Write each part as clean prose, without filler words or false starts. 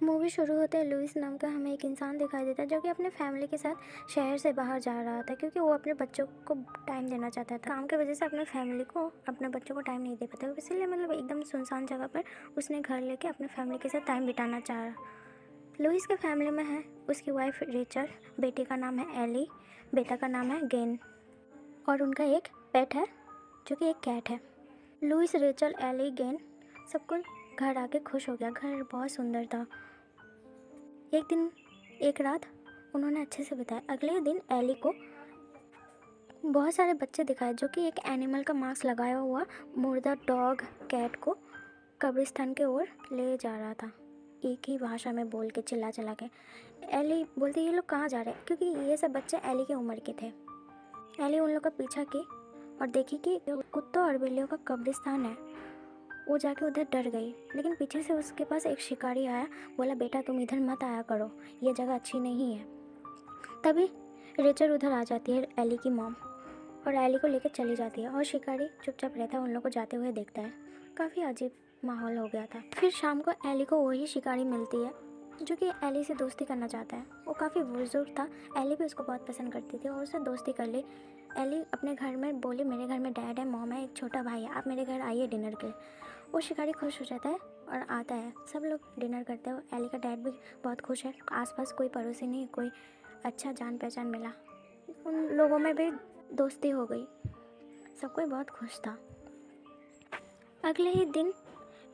Movie शुरू होते ही Louis नाम का हमें एक इंसान दिखाई देता है जो कि अपने फैमिली के साथ शहर से बाहर जा रहा था, क्योंकि वो अपने बच्चों को टाइम देना चाहता था। काम की वजह से अपने फैमिली को, अपने बच्चों को टाइम नहीं दे पाता, इसीलिए मतलब एकदम सुनसान जगह पर उसने घर लेके अपने फैमिली के साथ टाइम बिताना चाहा। लुइस के फैमिली में है उसकी वाइफ रेचल, बेटी का नाम है एली, बेटा का नाम है गेन और उनका एक पेट है जो कि एक कैट है। लुइस, रेचल, एली, गेन सबको घर आके खुश हो गया। घर बहुत सुंदर था। एक दिन, एक रात उन्होंने अच्छे से बिताया। अगले दिन एली को बहुत सारे बच्चे दिखाए जो कि एक एनिमल का मास्क लगाया हुआ मुर्दा डॉग कैट को कब्रिस्तान की ओर ले जा रहा था, एक ही भाषा में बोल के चिल्ला चिल्ला के। एली बोलती ये लोग कहाँ जा रहे हैं, क्योंकि ये सब बच्चे एली की उम्र के थे। एली उन लोग का पीछा की और देखी कि कुत्तों और बिल्लियों का कब्रिस्तान है। वो जाके उधर डर गई, लेकिन पीछे से उसके पास एक शिकारी आया। बोला बेटा तुम इधर मत आया करो, ये जगह अच्छी नहीं है। तभी रेचल उधर आ जाती है, एली की मॉम, और एली को लेकर चली जाती है और शिकारी चुपचाप रहता है, उन लोग को जाते हुए देखता है। काफ़ी अजीब माहौल हो गया था। फिर शाम को एली को वही शिकारी मिलती है जो कि एली से दोस्ती करना चाहता है। वो काफ़ी बुजुर्ग था, एली भी उसको बहुत पसंद करती थी और उससे दोस्ती कर ली। एली अपने घर में बोली मेरे घर में डैड है, मॉम है, एक छोटा भाई है, आप मेरे घर आइए डिनर के लिए। वो शिकारी खुश हो जाता है और आता है। सब लोग डिनर करते हैं। एली का डैड भी बहुत खुश है। आसपास कोई पड़ोसी नहीं, कोई अच्छा जान पहचान मिला, उन लोगों में भी दोस्ती हो गई। सब कोई बहुत खुश था। अगले ही दिन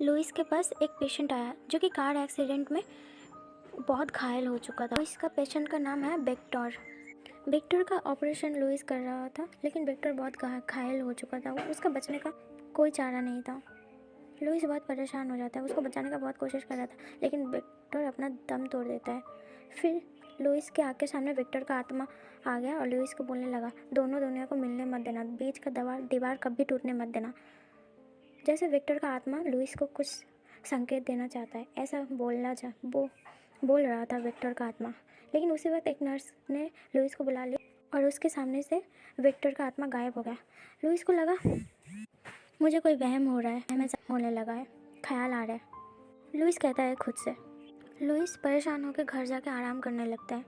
लुइस के पास एक पेशेंट आया जो कि कार एक्सीडेंट में बहुत घायल हो चुका था। इसका पेशेंट का नाम है विक्टर। विक्टर का ऑपरेशन लुइस कर रहा था, लेकिन विक्टर बहुत घायल हो चुका था। उसका बचने का कोई चारा नहीं था। लुइस बहुत परेशान हो जाता है, उसको बचाने का बहुत कोशिश कर रहा था, लेकिन विक्टर अपना दम तोड़ देता है। फिर लुइस के आँख के सामने विक्टर का आत्मा आ गया और लुइस को बोलने लगा दोनों दुनिया को मिलने मत देना, बीच का दीवार कभी टूटने मत देना। जैसे विक्टर का आत्मा लुइस को कुछ संकेत देना चाहता है, ऐसा बोल रहा था विक्टर का आत्मा। लेकिन उसी वक्त एक नर्स ने लुइस को बुला लिया और उसके सामने से विक्टर का आत्मा गायब हो गया। लुइस को लगा मुझे कोई वहम हो रहा है, ऐसा होने लगा है, ख्याल आ रहा है। लुइस कहता है खुद से। लुइस परेशान होकर घर जाके आराम करने लगता है।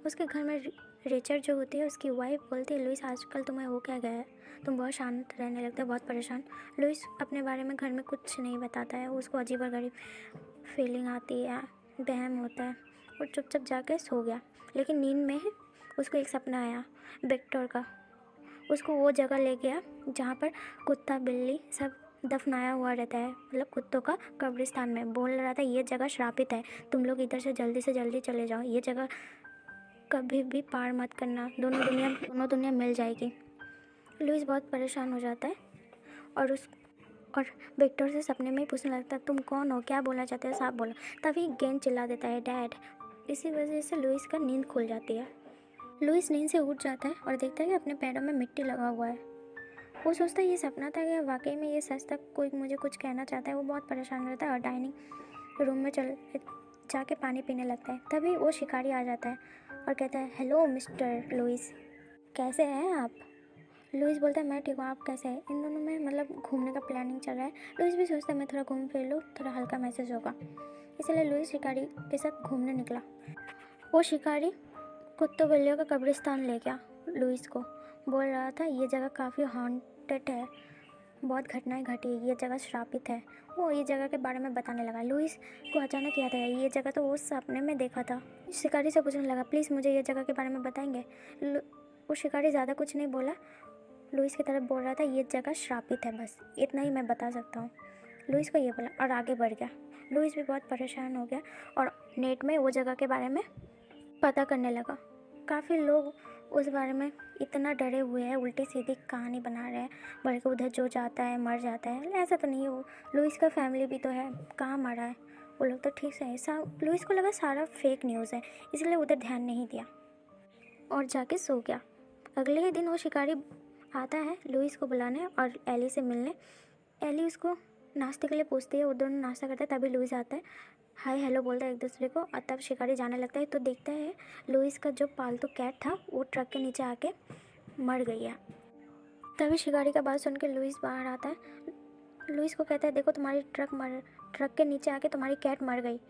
उसके घर में रेचल जो होती है उसकी वाइफ बोलती है लुइस आजकल तुम्हें हो क्या गया है, तुम बहुत शांत रहने लगते हो, बहुत परेशान। लुइस अपने बारे में घर में कुछ नहीं बताता है। उसको अजीब और गरीब फीलिंग आती है, वहम होता है और चुपचाप जाके सो गया। लेकिन नींद में उसको एक सपना आया विक्टर का। उसको वो जगह ले गया जहाँ पर कुत्ता बिल्ली सब दफनाया हुआ रहता है, मतलब कुत्तों का कब्रिस्तान में। बोल रहा था ये जगह श्रापित है, तुम लोग इधर से जल्दी चले जाओ, ये जगह कभी भी पार मत करना, दोनों दुनिया मिल जाएगी। लुइस बहुत परेशान हो जाता है और विक्टर से सपने में ही पूछने लगता है तुम कौन हो, क्या बोलना चाहते हो, साफ बोलो। तभी गेन चिल्ला देता है डैड। इसी वजह से लुइस का नींद खुल जाती है। लुइस नींद से उठ जाता है और देखता है कि अपने पैरों में मिट्टी लगा हुआ है। वो सोचता है ये सपना था या वाकई में ये सच था, कोई मुझे कुछ कहना चाहता है। वो बहुत परेशान रहता है और डाइनिंग रूम में जाके पानी पीने लगता है। तभी वो शिकारी आ जाता है और कहता है हेलो मिस्टर लुइस, कैसे हैं आप। लुइस बोलता है मैं ठीक हूँ, आप कैसे हैं। इन दोनों में मतलब घूमने का प्लानिंग चल रहा है। लुइस भी सोचता है मैं थोड़ा घूम फिर लूँ, थोड़ा हल्का महसूस होगा, इसलिए लुइस शिकारी के साथ घूमने निकला। वो शिकारी कुत्तों बिल्लियों का कब्रिस्तान ले गया। लुइस को बोल रहा था ये जगह काफ़ी हॉन्टेड है, बहुत घटनाएं घटी, ये जगह श्रापित है। वो ये जगह के बारे में बताने लगा। लुइस को अचानक याद आया ये जगह तो वो सपने में देखा था। शिकारी से पूछने लगा प्लीज़ मुझे ये जगह के बारे में बताएंगे। वो शिकारी ज़्यादा कुछ नहीं बोला, लुइस की तरफ बोल रहा था ये जगह श्रापित है, बस इतना ही मैं बता सकता हूँ। लुइस को ये बोला और आगे बढ़ गया। लुइस भी बहुत परेशान हो गया और नेट में वो जगह के बारे में पता करने लगा। काफ़ी लोग उस बारे में इतना डरे हुए हैं, उल्टी सीधी कहानी बना रहे हैं, बल्कि उधर जो जाता है मर जाता है। ऐसा तो नहीं है, वो लुइस का फैमिली भी तो है, कहाँ मरा है, वो लोग तो ठीक से है। लुइस को लगा सारा फेक न्यूज़ है, इसलिए उधर ध्यान नहीं दिया और जाके सो गया। अगले ही दिन वो शिकारी आता है लुइस को बुलाने और एली से मिलने। एली उसको नाश्ते के लिए पूछती है, वो दोनों नाश्ता करते हैं। तभी लुइस आता है, हाय हेलो बोलता है एक दूसरे को और तब शिकारी जाने लगता है। तो देखता है लुइस का जो पालतू कैट था वो ट्रक के नीचे आके मर गई है। तभी शिकारी का बात सुन के लुइस बाहर आता है। लुइस को कहता है देखो तुम्हारी ट्रक के नीचे आके तुम्हारी कैट मर गई।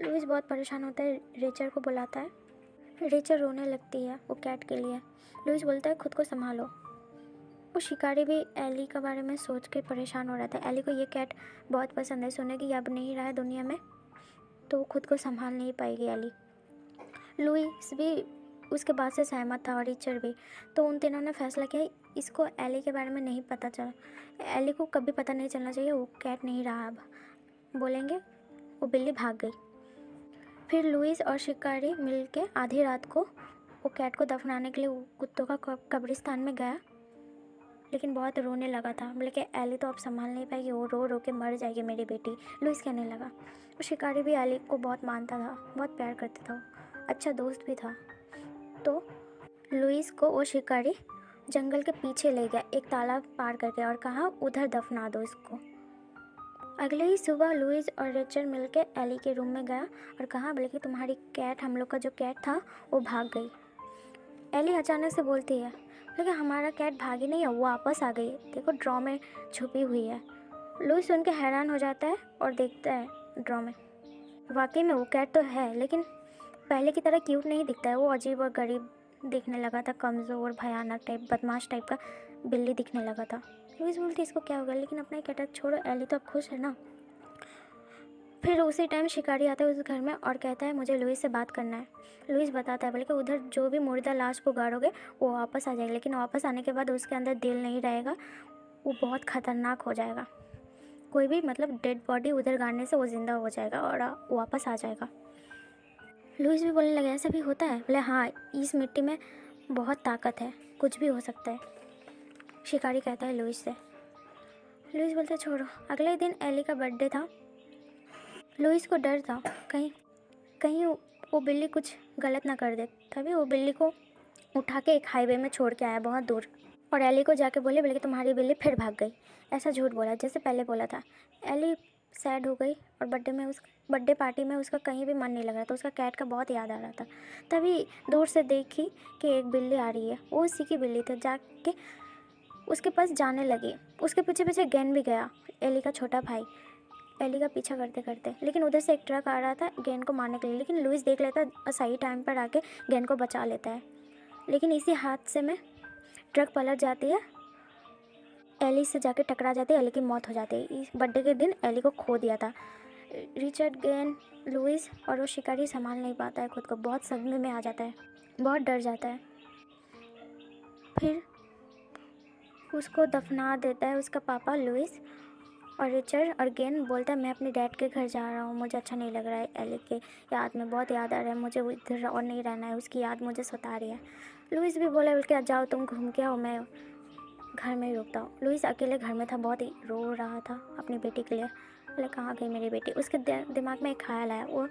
लुइस बहुत परेशान होता है, रेचल को बुलाता है। रेचल रोने लगती है वो कैट के लिए। लुइस बोलता है खुद को संभालो। वो शिकारी भी एली के बारे में सोच के परेशान हो रहा था। एली को ये कैट बहुत पसंद है, सुने कि अब नहीं रहा है दुनिया में तो वो खुद को संभाल नहीं पाएगी एली। लुइस भी उसके बात से सहमत था और रिचर्ड भी। तो उन तीनों ने फैसला किया इसको एली के बारे में नहीं पता चला, एली को कभी पता नहीं चलना चाहिए वो कैट नहीं रहा। अब बोलेंगे वो बिल्ली भाग गई। फिर लुइस और शिकारी मिलके आधी रात को वो कैट को दफनाने के लिए वो कुत्तों का कब्रिस्तान में गया, लेकिन बहुत रोने लगा था। बोले कि एली तो अब संभाल नहीं पाएगी, वो रो रो के मर जाएगी मेरी बेटी, लुइस कहने लगा। और शिकारी भी एली को बहुत मानता था, बहुत प्यार करता था, अच्छा दोस्त भी था। तो लुइस को वो शिकारी जंगल के पीछे ले गया, एक तालाब पार करके, और कहा उधर दफना दो इसको। अगले ही सुबह लुइस और रेचल मिलकर एली के रूम में गया और कहा बोले कि तुम्हारी कैट, हम लोग का जो कैट था वो भाग गई। एली अचानक से बोलती है लेकिन हमारा कैट भागी नहीं है, वो वापस आ गई, देखो ड्रॉ में छुपी हुई है। लुइस सुन के हैरान हो जाता है और देखता है ड्रॉ में, वाकई में वो कैट तो है, लेकिन पहले की तरह क्यूट नहीं दिखता है, वो अजीब और गरीब दिखने लगा था, कमज़ोर, भयानक टाइप, बदमाश टाइप का बिल्ली दिखने लगा था। लुइस बोलती इसको क्या हो गया, लेकिन अपना कैट छोड़ो, एली तो अब खुश है ना। फिर उसी टाइम शिकारी आता है उस घर में और कहता है मुझे लुइस से बात करना है। लुइस बताता है बोले कि उधर जो भी मुर्दा लाश को गाड़ोगे वो वापस आ जाएगा, लेकिन वापस आने के बाद उसके अंदर दिल नहीं रहेगा, वो बहुत ख़तरनाक हो जाएगा। कोई भी मतलब डेड बॉडी उधर गाड़ने से वो ज़िंदा हो जाएगा और वापस आ जाएगा। लुइस भी बोलने लगे ऐसा भी होता है? बोले हाँ, इस मिट्टी में बहुत ताकत है, कुछ भी हो सकता है, शिकारी कहता है लुइस से। लुइस बोलता है छोड़ो। अगले दिन एली का बर्थडे था। लुइस को डर था कहीं वो बिल्ली कुछ गलत ना कर दे, तभी वो बिल्ली को उठा के एक हाईवे में छोड़ के आया बहुत दूर, और एली को जाके बोले कि तुम्हारी बिल्ली फिर भाग गई। ऐसा झूठ बोला जैसे पहले बोला था। एली सैड हो गई और बर्थडे पार्टी में उसका कहीं भी मन नहीं लग रहा था, उसका कैट का बहुत याद आ रहा था। तभी दूर से देखी कि एक बिल्ली आ रही है, वो उसी की बिल्ली थी। जाके उसके पास जाने लगी, उसके पीछे पीछे गेन भी गया, एली का छोटा भाई, एली का पीछा करते करते। लेकिन उधर से एक ट्रक आ रहा था गेन को मारने के लिए, लेकिन लुइस देख लेता है, सही टाइम पर आके गेन को बचा लेता है। लेकिन इसी हादसे में ट्रक पलट जाती है, एली से जाके टकरा जाती है, एली की मौत हो जाती है। इस बर्थडे के दिन एली को खो दिया था। रिचर्ड, गेन, लुइस और वो शिकारी संभाल नहीं पाता है खुद को, बहुत सदमे में आ जाता है, बहुत डर जाता है। फिर उसको दफना देता है उसका पापा लुइस, और रिचर्ड और गेन बोलता है मैं अपने डैड के घर जा रहा हूँ, मुझे अच्छा नहीं लग रहा है, एली के याद में बहुत याद आ रहा है, मुझे इधर और नहीं रहना है, उसकी याद मुझे सता रही है। लुइस भी बोला बोल के जाओ तुम घूम के आओ, मैं घर में ही रुकता हूँ। लुइस अकेले घर में था, बहुत ही रो रहा था अपनी बेटी के लिए। बोले कहाँ गई मेरी बेटी। उसके दिमाग में एक ख्याल आया, वो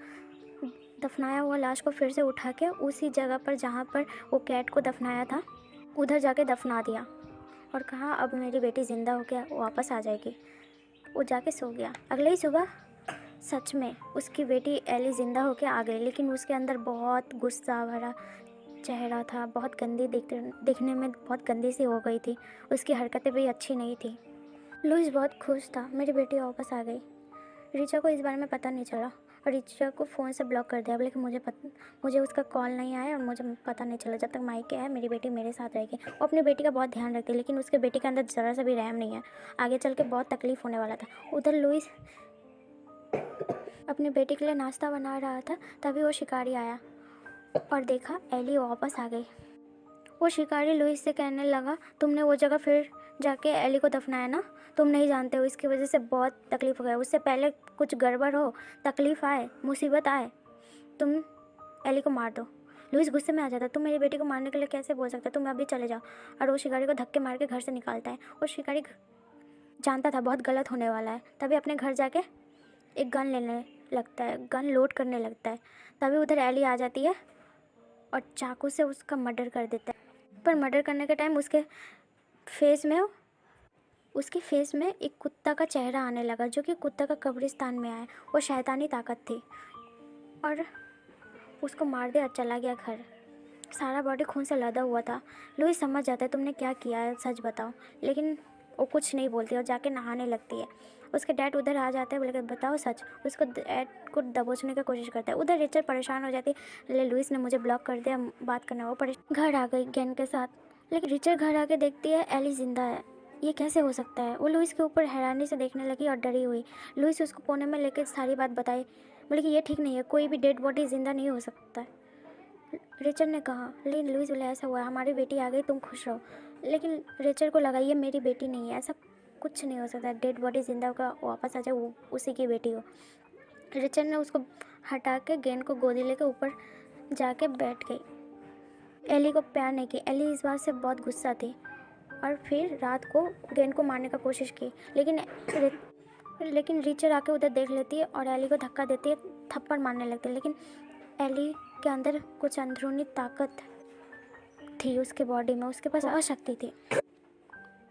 दफनाया हुआ लाश को फिर से उठा के उसी जगह पर जहाँ पर वो कैट को दफनाया था उधर जाके दफना दिया, और कहा अब मेरी बेटी ज़िंदा होकर वापस आ जाएगी। वो जाके सो गया। अगले ही सुबह सच में उसकी बेटी एली ज़िंदा होकर आ गई, लेकिन उसके अंदर बहुत गुस्सा भरा चेहरा था, बहुत गंदी दिखने में बहुत गंदी सी हो गई थी, उसकी हरकतें भी अच्छी नहीं थी। लुइस बहुत खुश था, मेरी बेटी वापस आ गई। रिचा को इस बारे में पता नहीं चला और रिचा को फ़ोन से ब्लॉक कर दिया, बोले कि मुझे उसका कॉल नहीं आया और मुझे पता नहीं चला, जब तक मायके है मेरी बेटी मेरे साथ रहेगी। वो अपनी बेटी का बहुत ध्यान रखती है, लेकिन उसके बेटी के अंदर ज़रा सा भी रहम नहीं है, आगे चल के बहुत तकलीफ़ होने वाला था। उधर लुइस अपनी बेटी के लिए नाश्ता बना रहा था, तभी वो शिकारी आया और देखा एली वापस आ गई। वो शिकारी लुइस से कहने लगा तुमने वो जगह फिर जाके एली को दफनाया ना, तुम नहीं जानते हो इसकी वजह से बहुत तकलीफ़ हो गया, उससे पहले कुछ गड़बड़ हो, तकलीफ़ आए, मुसीबत आए, तुम एली को मार दो। लुइस गुस्से में आ जाता, तुम मेरी बेटी को मारने के लिए कैसे बोल सकते हो, तुम अभी चले जाओ। और वो शिकारी को धक्के मार के घर से निकालता है। वो शिकारी जानता था बहुत गलत होने वाला है, तभी अपने घर जाके एक गन लेने लगता है, गन लोड करने लगता है। तभी उधर एली आ जाती है और चाकू से उसका मर्डर कर देता है। पर मर्डर करने के टाइम उसके फेस में एक कुत्ता का चेहरा आने लगा, जो कि कुत्ता का कब्रिस्तान में आया। वो शैतानी ताकत थी और उसको मार दिया, चला गया घर। सारा बॉडी खून से लदा हुआ था। लुइस समझ जाता है तुमने क्या किया है, सच बताओ, लेकिन वो कुछ नहीं बोलती और जाके नहाने लगती है। उसके डैड उधर आ जाते हैं, बोले बताओ सच। उसको डैड को दबोचने की कोशिश करता है। उधर रिचर्ड परेशान हो जाती है, ले लुइस ने मुझे ब्लॉक कर दिया, बात करना। वो घर आ गई गेन के साथ, लेकिन रिचर्ड घर आके देखती है एली जिंदा है। ये कैसे हो सकता है? वो लुइस के ऊपर हैरानी से देखने लगी और डरी हुई। लुइस उसको कोने में लेकर सारी बात बताई, बोले कि ये ठीक नहीं है, कोई भी डेड बॉडी जिंदा नहीं हो सकता है। रिचर्ड ने कहा, लेकिन लुइस बोले ऐसा हुआ, हमारी बेटी आ गई, तुम खुश रहो। लेकिन रिचर्ड को लगा ये मेरी बेटी नहीं है, ऐसा कुछ नहीं हो सकता, डेड बॉडी जिंदा होकर वापस आ जाए, वो उसी की बेटी हो। रिचर्ड ने उसको हटा के गेन को गोदी लेकर ऊपर जाके बैठ गई। एली को प्यार नहीं की। एली इस बात से बहुत गुस्सा थी और फिर रात को गेन को मारने का कोशिश की, लेकिन रिचर्ड आके उधर देख लेती है और एली को धक्का देती है, थप्पड़ मारने लगती है। लेकिन एली के अंदर कुछ अंदरूनी ताकत थी, उसके बॉडी में उसके पास अशक्ति थी।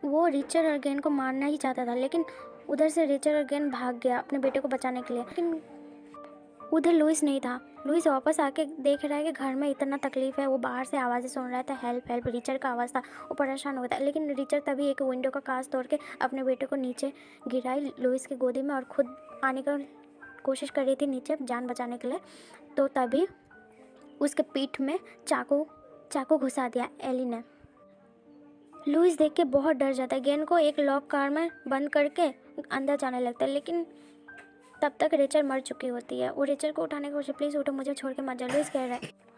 वो रिचर्ड और गेन को मारना ही चाहता था, लेकिन उधर से रिचर्ड और गेन भाग गया अपने बेटे को बचाने के लिए। लेकिन उधर लुइस नहीं था। लुइस वापस आके देख रहा है कि घर में इतना तकलीफ है। वो बाहर से आवाज़ें सुन रहा था, हेल्प हेल्प। रिचर्ड का आवाज़ था, वो परेशान हो गया था। लेकिन रिचर्ड तभी एक विंडो का कांच तोड़ के अपने बेटे को नीचे गिराई लुइस की गोदी में और खुद आने का कोशिश कर रही थी नीचे जान बचाने के लिए। तो तभी उसके पीठ में चाकू घुसा दिया एली ने। लुइस देख के बहुत डर जाता है। गेन को एक लॉक कार में बंद करके अंदर जाने लगता है, लेकिन तब तक रिचर्ड मर चुकी होती है। वो रिचर्ड को उठाने की कोशिश, प्लीज़ उठो, मुझे छोड़ के मत जाओ,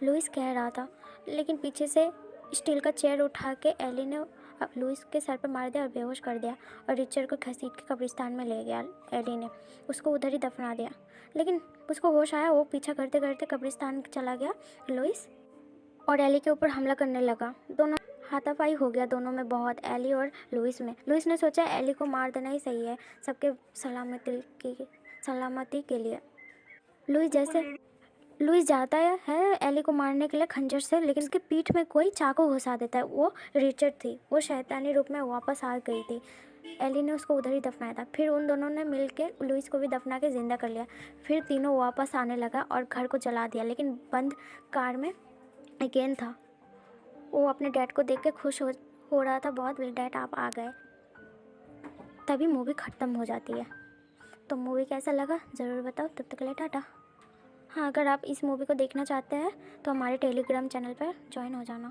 लुइस कह रहा था। लेकिन पीछे से स्टील का चेयर उठा के एली ने लुइस के सर पर मार दिया और बेहोश कर दिया और रिचर्ड को घसीट के कब्रिस्तान में ले गया। एली ने उसको उधर ही दफना दिया। लेकिन उसको होश आया, वो पीछा करते करते कब्रिस्तान चला गया लुइस, और एली के ऊपर हमला करने लगा। दोनों हाथापाई हो गया दोनों में बहुत, एली और लुइस में। लुइस ने सोचा एली को मार देना ही सही है सबके सलामती के लिए। लुइस जाता है एली को मारने के लिए खंजर से, लेकिन उसके पीठ में कोई चाकू घुसा देता है। वो रिचर्ड थी, वो शैतानी रूप में वापस आ गई थी। एली ने उसको उधर ही दफनाया था। फिर उन दोनों ने मिलकर लुइस को भी दफना के ज़िंदा कर लिया। फिर तीनों वापस आने लगा और घर को जला दिया। लेकिन बंद कार में गेन था। वो अपने डैड को देख के खुश हो रहा था बहुत, डैड आप आ गए। तभी मूवी ख़त्म हो जाती है। तो मूवी कैसा लगा ज़रूर बताओ। तब तक के लिए टाटा। हाँ, अगर आप इस मूवी को देखना चाहते हैं तो हमारे टेलीग्राम चैनल पर ज्वाइन हो जाना।